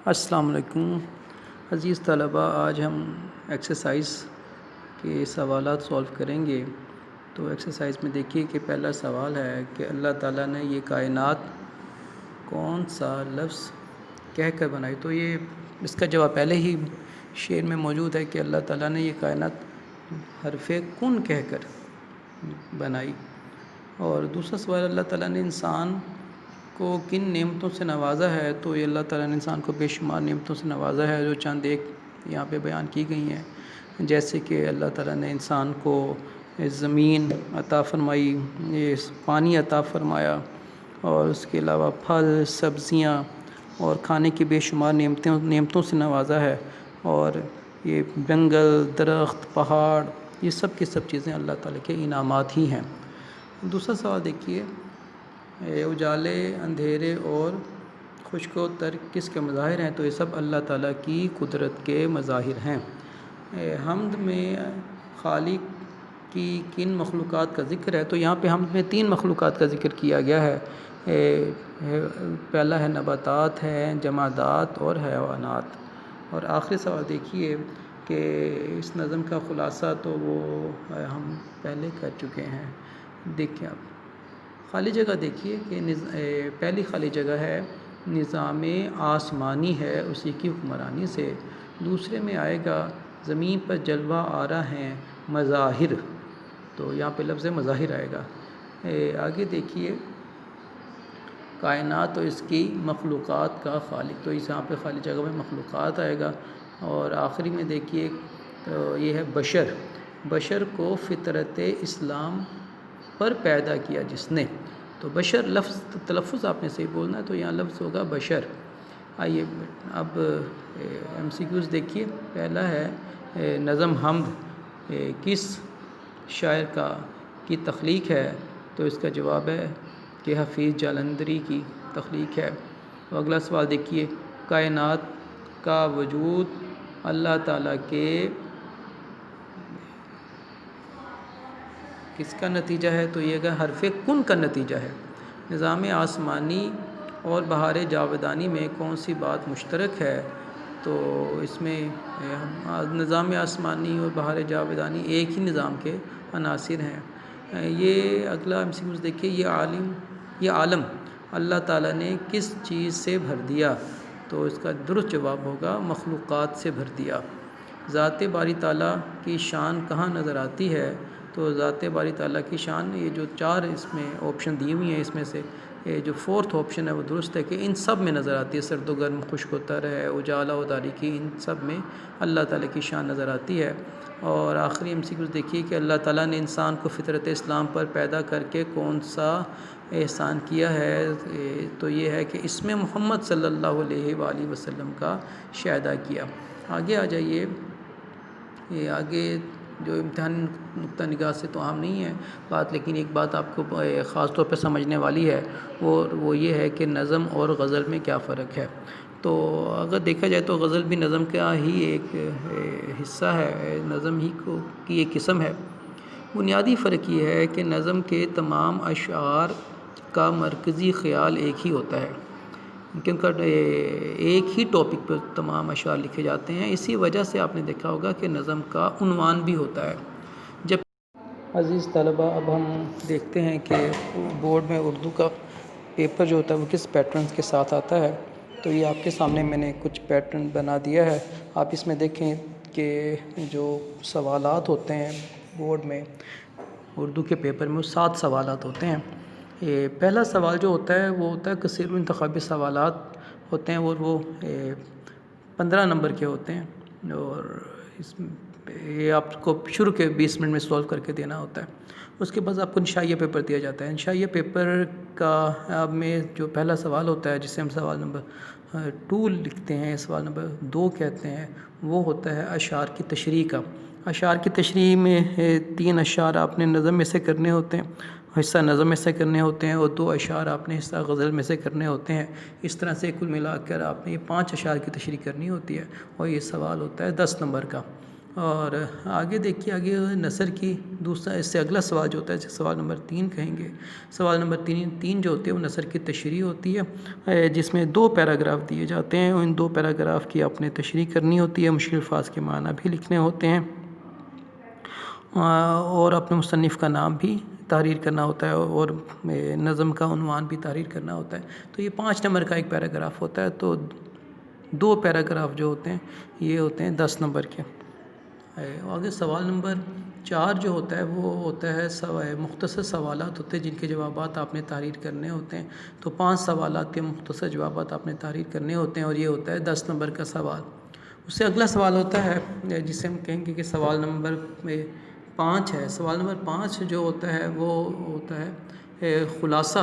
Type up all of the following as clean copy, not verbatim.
السلام علیکم عزیز طلباء، آج ہم ایکسرسائز کے سوالات سولو کریں گے۔ تو ایکسرسائز میں دیکھیے کہ پہلا سوال ہے کہ اللہ تعالیٰ نے یہ کائنات کون سا لفظ کہہ کر بنائی؟ تو یہ اس کا جواب پہلے ہی شعر میں موجود ہے کہ اللہ تعالیٰ نے یہ کائنات حرف کن کہہ کر بنائی۔ اور دوسرا سوال، اللہ تعالیٰ نے انسان کو کن نعمتوں سے نوازا ہے؟ تو یہ اللہ تعالیٰ نے انسان کو بے شمار نعمتوں سے نوازا ہے، جو چند ایک یہاں پہ بیان کی گئی ہیں، جیسے کہ اللہ تعالیٰ نے انسان کو زمین عطا فرمائی، یہ پانی عطا فرمایا، اور اس کے علاوہ پھل، سبزیاں اور کھانے کی بے شمار نعمتوں سے نوازا ہے۔ اور یہ جنگل، درخت، پہاڑ، یہ سب کی سب چیزیں اللہ تعالیٰ کے انعامات ہی ہیں۔ دوسرا سوال دیکھیے، اجالے، اندھیرے اور خشک و تر کس کے مظاہر ہیں؟ تو یہ سب اللہ تعالیٰ کی قدرت کے مظاہر ہیں۔ حمد میں خالق کی کن مخلوقات کا ذکر ہے؟ تو یہاں پہ حمد میں 3 مخلوقات کا ذکر کیا گیا ہے۔ پہلا ہے نباتات ہے، جمادات اور حیوانات۔ اور آخری سوال دیکھیے کہ اس نظم کا خلاصہ تو وہ ہم پہلے کر چکے ہیں، دیکھیں آپ خالی جگہ دیکھیے کہ پہلی خالی جگہ ہے نظام آسمانی ہے اسی کی حکمرانی سے۔ دوسرے میں آئے گا زمین پر جلوہ آرا ہیں مظاہر، تو یہاں پہ لفظ مظاہر آئے گا۔ آگے دیکھیے کائنات اور اس کی مخلوقات کا خالق، تو اس یہاں پہ خالی جگہ میں مخلوقات آئے گا۔ اور آخری میں دیکھیے تو یہ ہے بشر کو فطرت اسلام پر پیدا کیا جس نے۔ تو بشر لفظ تلفظ آپ نے صحیح بولنا ہے، تو یہاں لفظ ہوگا بشر۔ آئیے اب MCQs دیکھیے۔ پہلا ہے نظم حمد کس شاعر کی تخلیق ہے؟ تو اس کا جواب ہے کہ حفیظ جالندھری کی تخلیق ہے۔ تو اگلا سوال دیکھیے، کائنات کا وجود اللہ تعالیٰ کے کس کا نتیجہ ہے؟ تو یہ حرف کن کا نتیجہ ہے۔ نظام آسمانی اور بہار جاودانی میں کون سی بات مشترک ہے؟ تو اس میں نظام آسمانی اور بہار جاودانی ایک ہی نظام کے عناصر ہیں۔ یہ اگلا MCQs دیکھیے، یہ عالم اللہ تعالیٰ نے کس چیز سے بھر دیا؟ تو اس کا درست جواب ہوگا مخلوقات سے بھر دیا۔ ذات باری تعالیٰ کی شان کہاں نظر آتی ہے؟ تو ذات باری تعالیٰ کی شان، یہ جو 4 اس میں آپشن دی ہوئی ہیں، اس میں سے جو 4تھ آپشن ہے وہ درست ہے کہ ان سب میں نظر آتی ہے۔ سرد و گرم، خشک و تر ہے، اجالا و تاریکی، ان سب میں اللہ تعالیٰ کی شان نظر آتی ہے۔ اور آخری MCQs دیکھیے کہ اللہ تعالیٰ نے انسان کو فطرت اسلام پر پیدا کر کے کون سا احسان کیا ہے؟ تو یہ ہے کہ اس میں محمد صلی اللہ علیہ وآلہ وسلم کا شائدہ کیا۔ آگے آ جائیے، یہ آگے جو امتحان نقطہ نگاہ سے تو عام نہیں ہے بات، لیکن ایک بات آپ کو خاص طور پہ سمجھنے والی ہے، وہ یہ ہے کہ نظم اور غزل میں کیا فرق ہے۔ تو اگر دیکھا جائے تو غزل بھی نظم کا ہی ایک حصہ ہے، نظم ہی کی ایک قسم ہے۔ بنیادی فرق یہ ہے کہ نظم کے تمام اشعار کا مرکزی خیال ایک ہی ہوتا ہے، کیونکہ ایک ہی ٹاپک پر تمام اشعار لکھے جاتے ہیں۔ اسی وجہ سے آپ نے دیکھا ہوگا کہ نظم کا عنوان بھی ہوتا ہے۔ جب عزیز طلباء، اب ہم دیکھتے ہیں کہ بورڈ میں اردو کا پیپر جو ہوتا ہے وہ کس پیٹرن کے ساتھ آتا ہے۔ تو یہ آپ کے سامنے میں نے کچھ پیٹرن بنا دیا ہے، آپ اس میں دیکھیں کہ جو سوالات ہوتے ہیں بورڈ میں اردو کے پیپر میں وہ 7 سوالات ہوتے ہیں۔ پہلا سوال جو ہوتا ہے وہ ہوتا ہے کثیر الانتخابی سوالات ہوتے ہیں، اور وہ 15 نمبر کے ہوتے ہیں، اور یہ آپ کو شروع کے 20 منٹ میں سولو کر کے دینا ہوتا ہے۔ اس کے بعد آپ کو انشائیہ پیپر دیا جاتا ہے۔ انشائیہ پیپر کا میں جو پہلا سوال ہوتا ہے، جسے ہم سوال نمبر 2 لکھتے ہیں، سوال نمبر 2 کہتے ہیں، وہ ہوتا ہے اشعار کی تشریح کا۔ اشعار کی تشریح میں 3 اشعار آپ نے نظم میں سے کرنے ہوتے ہیں، حصہ نظم میں سے کرنے ہوتے ہیں، اور 2 اشعار آپ نے حصہ غزل میں سے کرنے ہوتے ہیں۔ اس طرح سے کل ملا کر آپ نے یہ 5 اشعار کی تشریح کرنی ہوتی ہے، اور یہ سوال ہوتا ہے 10 نمبر کا۔ اور آگے دیکھیے، آگے نثر کی دوسرا اس سے اگلا سوال جو ہوتا ہے، سوال نمبر 3 کہیں گے. سوال نمبر 3 جو ہوتے ہیں وہ نثر کی تشریح ہوتی ہے، جس میں 2 پیراگراف دیے جاتے ہیں. ان 2 پیراگراف کی آپ نے تشریح کرنی ہوتی ہے، مشکل الفاظ کے معنی بھی لکھنے ہوتے ہیں، اور اپنے مصنف کا نام بھی تحریر کرنا ہوتا ہے، اور نظم کا عنوان بھی تحریر کرنا ہوتا ہے. تو یہ 5 نمبر کا ایک پیراگراف ہوتا ہے. تو 2 پیراگراف جو ہوتے ہیں یہ ہوتے ہیں 10 نمبر کے. آگے سوال نمبر 4 جو ہوتا ہے وہ ہوتا ہے مختصر سوالات ہوتے ہیں جن کے جوابات آپ نے تحریر کرنے ہوتے ہیں. تو 5 سوالات کے مختصر جوابات آپ نے تحریر کرنے ہوتے ہیں، اور یہ ہوتا ہے 10 نمبر کا سوال. اس سے اگلا سوال ہوتا ہے جسے ہم کہیں گے کہ سوال نمبر 5 ہے. سوال نمبر 5 جو ہوتا ہے وہ ہوتا ہے خلاصہ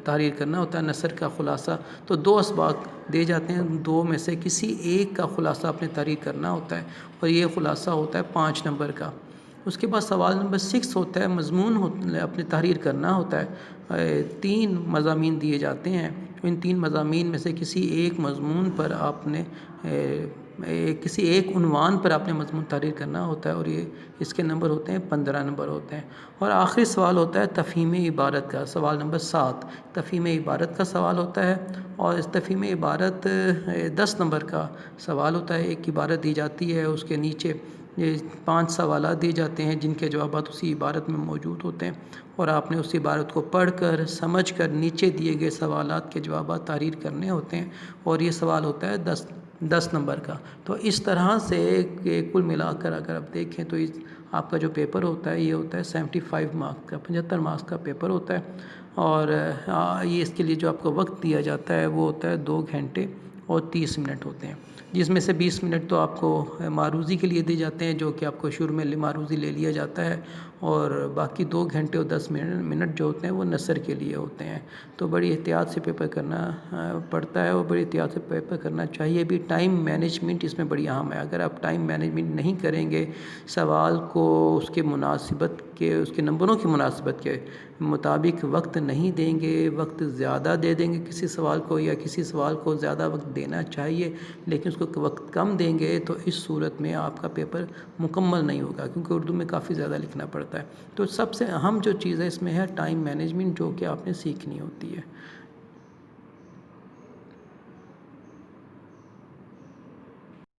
تحریر کرنا ہوتا ہے، نثر کا خلاصہ. تو 2 اسباق دے جاتے ہیں، 2 میں سے کسی ایک کا خلاصہ آپ نے تحریر کرنا ہوتا ہے، اور یہ خلاصہ ہوتا ہے 5 نمبر کا. اس کے بعد سوال نمبر 6 ہوتا ہے مضمون اپنے تحریر کرنا ہوتا ہے. 3 مضامین دیے جاتے ہیں، ان 3 مضامین میں سے کسی ایک مضمون پر آپ نے کسی ایک عنوان پر آپ نے مضمون تحریر کرنا ہوتا ہے، اور یہ اس کے نمبر ہوتے ہیں 15 نمبر ہوتے ہیں. اور آخری سوال ہوتا ہے تفہیم عبارت کا، سوال نمبر 7 تفہیم عبارت کا سوال ہوتا ہے. اور اس تفہیم عبارت 10 نمبر کا سوال ہوتا ہے. ایک عبارت دی جاتی ہے، اس کے نیچے 5 سوالات دیے جاتے ہیں جن کے جوابات اسی عبارت میں موجود ہوتے ہیں، اور آپ نے اس عبارت کو پڑھ کر سمجھ کر نیچے دیے گئے سوالات کے جوابات تحریر کرنے ہوتے ہیں، اور یہ سوال ہوتا ہے 10 نمبر کا. تو اس طرح سے کل ملا کر اگر آپ دیکھیں تو آپ کا جو پیپر ہوتا ہے یہ ہوتا ہے 75 مارکس کا، 75 مارکس کا پیپر ہوتا ہے. اور یہ اس کے لیے جو آپ کو وقت دیا جاتا ہے وہ ہوتا ہے 2 گھنٹے اور 30 منٹ ہوتے ہیں، جس میں سے 20 منٹ تو آپ کو معروضی کے لیے دی جاتے ہیں، جو کہ آپ کو شروع میں معروضی لے لیا جاتا ہے، اور باقی 2 گھنٹے اور 10 منٹ جو ہوتے ہیں وہ نثر کے لیے ہوتے ہیں. تو بڑی احتیاط سے پیپر کرنا پڑتا ہے، اور بڑی احتیاط سے پیپر کرنا چاہیے بھی. ٹائم مینجمنٹ اس میں بڑی اہم ہے. اگر آپ ٹائم مینجمنٹ نہیں کریں گے، سوال کو اس کے مناسبت کے، اس کے نمبروں کی مناسبت کے مطابق وقت نہیں دیں گے، وقت زیادہ دے دیں گے کسی سوال کو، یا کسی سوال کو زیادہ وقت دینا چاہیے لیکن اس کو وقت کم دیں گے، تو اس صورت میں آپ کا پیپر مکمل نہیں ہوگا، کیونکہ اردو میں کافی زیادہ لکھنا پڑتا ہے. تو سب سے اہم جو چیز ہے اس میں ہے ٹائم مینجمنٹ، جو کہ آپ نے سیکھنی ہوتی ہے.